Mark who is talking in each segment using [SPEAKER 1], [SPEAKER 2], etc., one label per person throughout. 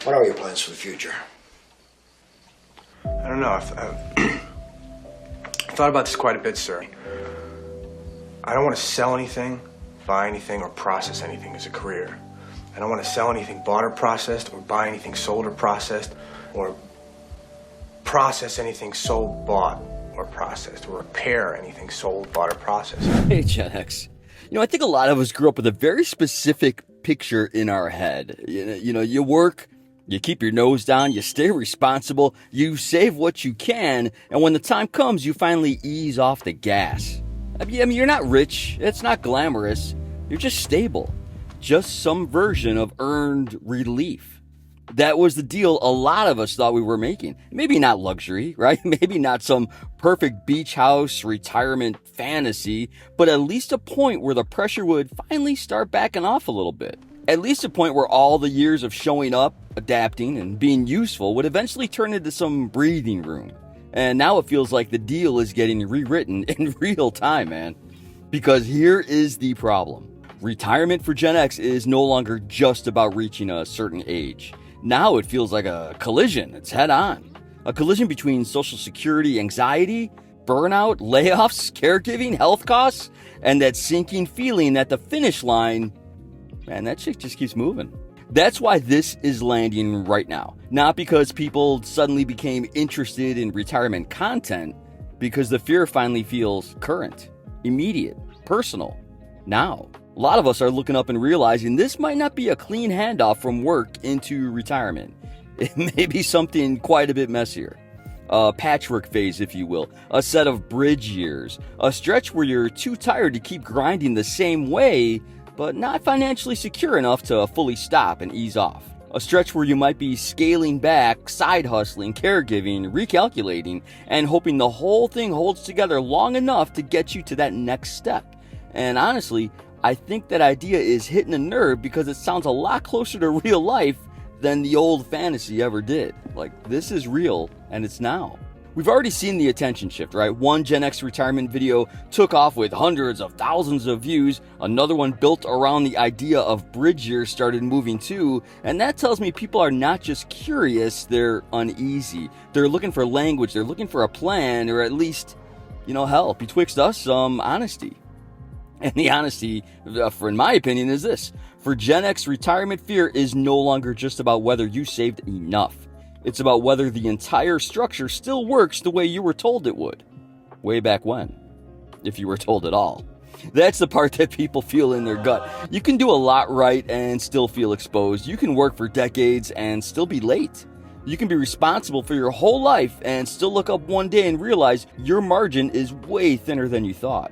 [SPEAKER 1] What are your plans for the future?
[SPEAKER 2] I don't know. I've thought about this quite a bit, sir. I don't want to sell anything, buy anything, or process anything as a career. I don't want to sell anything bought or processed, or buy anything sold or processed, or process anything sold, bought, or processed, or repair anything sold, bought, or processed.
[SPEAKER 3] Hey, GenX. I think a lot of us grew up with a very specific picture in our head. You work, you keep your nose down, you stay responsible, you save what you can, and when the time comes, you finally ease off the gas. I mean, you're not rich, it's not glamorous, you're just stable. Just some version of earned relief. That was the deal a lot of us thought we were making. Maybe not luxury, right? Maybe not some perfect beach house retirement fantasy, but at least a point where the pressure would finally start backing off a little bit. At least a point where all the years of showing up, adapting, and being useful would eventually turn into some breathing room. And now it feels like the deal is getting rewritten in real time, man. Because here is the problem. Retirement for Gen X is no longer just about reaching a certain age. Now it feels like a collision. It's head on. A collision between Social Security anxiety, burnout, layoffs, caregiving, health costs, and that sinking feeling that the finish line, man, that shit just keeps moving. That's why this is landing right now. Not because people suddenly became interested in retirement content, because the fear finally feels current, immediate, personal, now. A lot of us are looking up and realizing this might not be a clean handoff from work into retirement. It may be something quite a bit messier. A patchwork phase, if you will. A set of bridge years. A stretch where you're too tired to keep grinding the same way, but not financially secure enough to fully stop and ease off. A stretch where you might be scaling back, side hustling, caregiving, recalculating, and hoping the whole thing holds together long enough to get you to that next step. And honestly, I think that idea is hitting a nerve because it sounds a lot closer to real life than the old fantasy ever did. Like, this is real, and it's now. We've already seen the attention shift, right? One Gen X retirement video took off with hundreds of thousands of views. Another one built around the idea of bridge years started moving too. And that tells me people are not just curious, they're uneasy. They're looking for language, they're looking for a plan, or at least, hell, betwixt us, some honesty. And the honesty, in my opinion, is this. For Gen X, retirement fear is no longer just about whether you saved enough. It's about whether the entire structure still works the way you were told it would. Way back when. If you were told at all. That's the part that people feel in their gut. You can do a lot right and still feel exposed. You can work for decades and still be late. You can be responsible for your whole life and still look up one day and realize your margin is way thinner than you thought.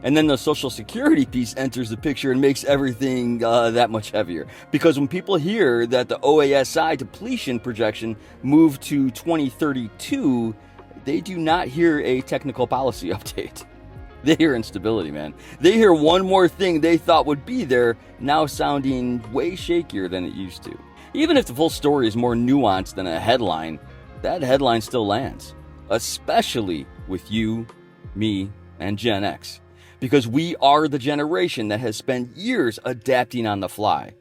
[SPEAKER 3] And then the Social Security piece enters the picture and makes everything that much heavier. Because when people hear that the OASI depletion projection moved to 2032, they do not hear a technical policy update. They hear instability, man. They hear one more thing they thought would be there, now sounding way shakier than it used to. Even if the full story is more nuanced than a headline, that headline still lands. Especially with you, me, and Gen X. Because we are the generation that has spent years adapting on the fly.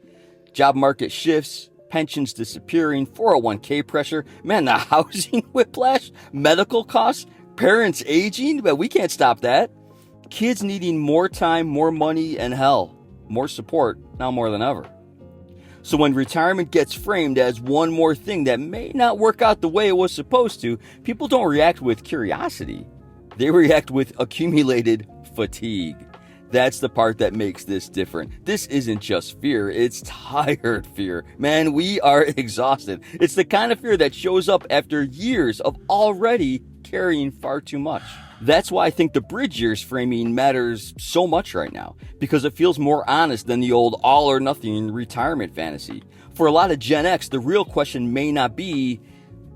[SPEAKER 3] Job market shifts, pensions disappearing, 401k pressure, man, the housing whiplash, medical costs, parents aging, but we can't stop that. Kids needing more time, more money, and hell, more support, now more than ever. So when retirement gets framed as one more thing that may not work out the way it was supposed to, people don't react with curiosity. They react with accumulated fatigue. That's the part that makes this different. This isn't just fear, it's tired fear. Man, we are exhausted. It's the kind of fear that shows up after years of already carrying far too much. That's why I think the bridge years framing matters so much right now, because it feels more honest than the old all or nothing retirement fantasy. For a lot of Gen X, the real question may not be,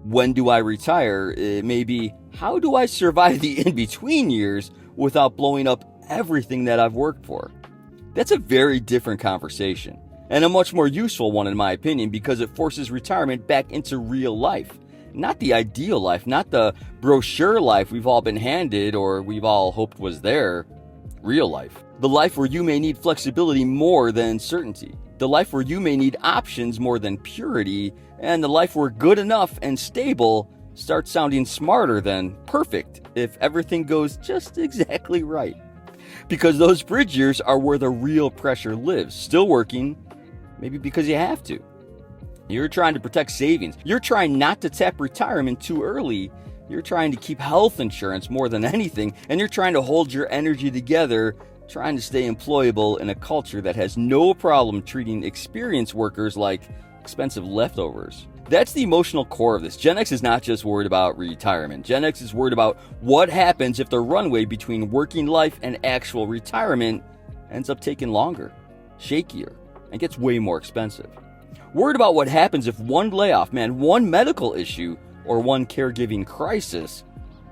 [SPEAKER 3] when do I retire? It may be, how do I survive the in-between years without blowing up everything that I've worked for? That's a very different conversation, and a much more useful one in my opinion, because it forces retirement back into real life. Not the ideal life, not the brochure life we've all been handed or we've all hoped was there. Real life. The life where you may need flexibility more than certainty. The life where you may need options more than purity. And the life where good enough and stable starts sounding smarter than perfect if everything goes just exactly right. Because those bridge years are where the real pressure lives. Still working, maybe because you have to. You're trying to protect savings. You're trying not to tap retirement too early. You're trying to keep health insurance more than anything. And you're trying to hold your energy together, trying to stay employable in a culture that has no problem treating experienced workers like expensive leftovers. That's the emotional core of this. Gen X is not just worried about retirement. Gen X is worried about what happens if the runway between working life and actual retirement ends up taking longer, shakier, and gets way more expensive. Worried about what happens if one layoff, one medical issue, or one caregiving crisis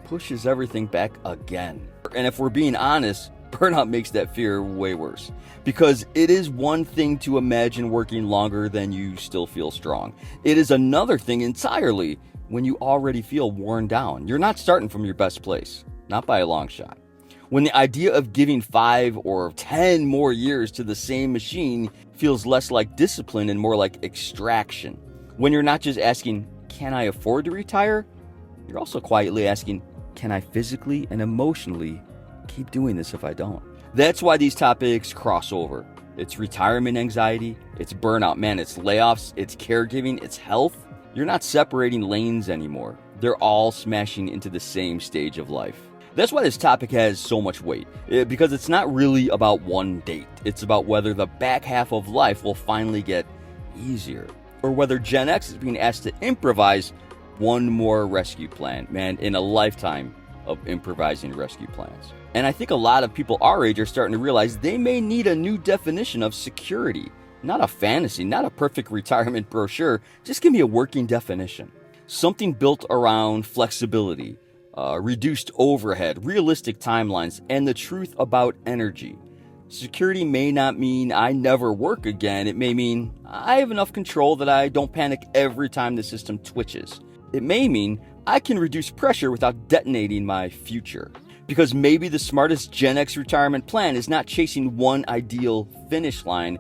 [SPEAKER 3] pushes everything back again. And if we're being honest, burnout makes that fear way worse. Because it is one thing to imagine working longer than you still feel strong. It is another thing entirely when you already feel worn down. You're not starting from your best place, not by a long shot. When the idea of giving 5 or 10 more years to the same machine feels less like discipline and more like extraction. When you're not just asking, can I afford to retire? You're also quietly asking, can I physically and emotionally keep doing this if I don't? That's why these topics cross over. It's retirement anxiety, it's burnout, it's layoffs, it's caregiving, it's health. You're not separating lanes anymore. They're all smashing into the same stage of life. That's why this topic has so much weight, because it's not really about one date. It's about whether the back half of life will finally get easier, or whether Gen X is being asked to improvise one more rescue plan, in a lifetime of improvising rescue plans. And I think a lot of people our age are starting to realize they may need a new definition of security. Not a fantasy, not a perfect retirement brochure, just give me a working definition. Something built around flexibility, reduced overhead, realistic timelines, and the truth about energy. Security may not mean I never work again. It may mean I have enough control that I don't panic every time the system twitches. It may mean I can reduce pressure without detonating my future. Because maybe the smartest Gen X retirement plan is not chasing one ideal finish line.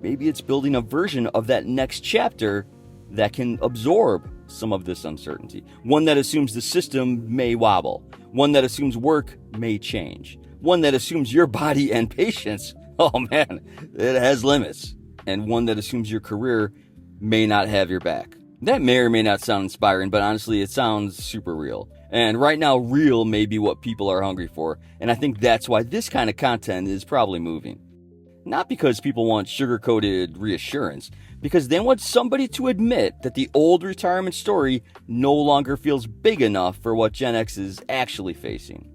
[SPEAKER 3] Maybe it's building a version of that next chapter that can absorb some of this uncertainty. One that assumes the system may wobble. One that assumes work may change. One that assumes your body and patience, it has limits. And one that assumes your career may not have your back. That may or may not sound inspiring, but honestly, it sounds super real. And right now, real may be what people are hungry for. And I think that's why this kind of content is probably moving. Not because people want sugar-coated reassurance, because they want somebody to admit that the old retirement story no longer feels big enough for what Gen X is actually facing.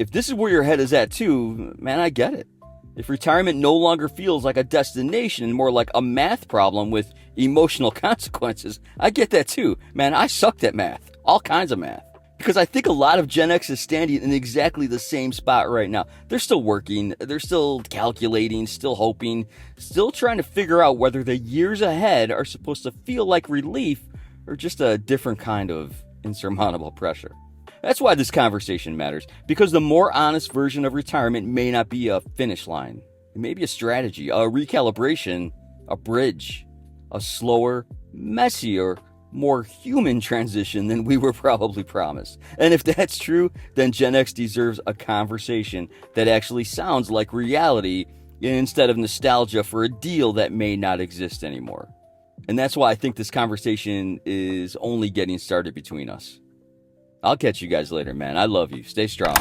[SPEAKER 3] If this is where your head is at too, I get it. If retirement no longer feels like a destination and more like a math problem with emotional consequences, I get that too. I sucked at math, all kinds of math. Because I think a lot of Gen X is standing in exactly the same spot right now. They're still working, they're still calculating, still hoping, still trying to figure out whether the years ahead are supposed to feel like relief or just a different kind of insurmountable pressure. That's why this conversation matters, because the more honest version of retirement may not be a finish line. It may be a strategy, a recalibration, a bridge, a slower, messier, more human transition than we were probably promised. And if that's true, then Gen X deserves a conversation that actually sounds like reality instead of nostalgia for a deal that may not exist anymore. And that's why I think this conversation is only getting started between us. I'll catch you guys later, I love you. Stay strong.